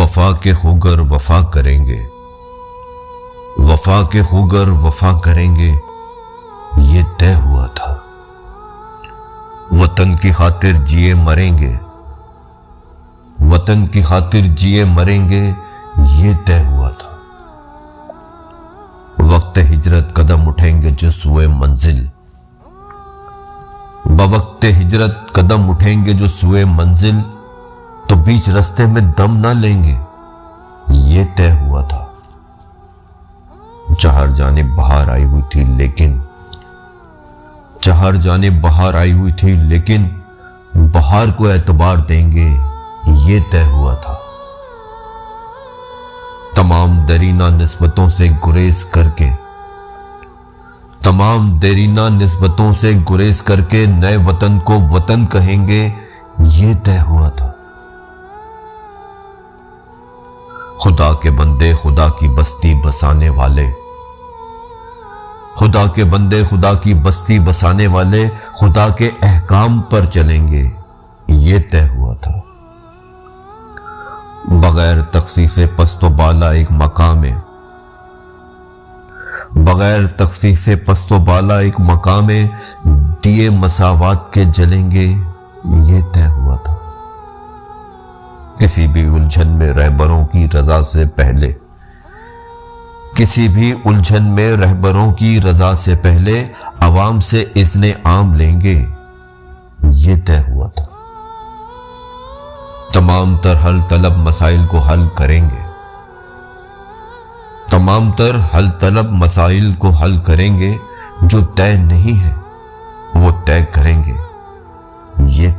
वफा के खुगर वफा करेंगे, वफा के खुगर वफा करेंगे, ये तय हुआ था। वतन की खातिर जिए मरेंगे, वतन की खातिर जिए मरेंगे, ये तय हुआ था। वक्त हिजरत कदम उठेंगे जो सुए मंजिल, बवक्त हिजरत कदम उठेंगे जो सुए मंजिल, तो बीच रास्ते में दम ना लेंगे, ये तय हुआ था। चार जानिब बहार आई हुई थी लेकिन, चार जानिब बहार आई हुई थी लेकिन बहार को एतबार देंगे, ये तय हुआ था। तमाम दरीना निस्बतों से गुरेज करके, तमाम देरीना निस्बतों से गुरेज करके नए वतन को वतन कहेंगे, ये तय हुआ था। खुदा के बंदे खुदा की बस्ती बसाने वाले, खुदा के बंदे खुदा की बस्ती बसाने वाले खुदा के अहकाम पर चलेंगे, ये तय हुआ था। बगैर तख्सीसे पस्तो बाला एक मकाम है, बगैर तख्सीसे पस्तो बाला एक मकाम है, दिए मसावात के जलेंगे, ये तय हुआ था। किसी भी उलझन में रहबरों की रजा से पहले, किसी भी उलझन में रहबरों की रजा से पहले अवाम से इज़्ने आम लेंगे, ये तय हुआ था। तमाम तर हल तलब मसाइल को हल करेंगे, तमाम तर हल तलब मसाइल को हल करेंगे, जो तय नहीं है वो तय करेंगे, ये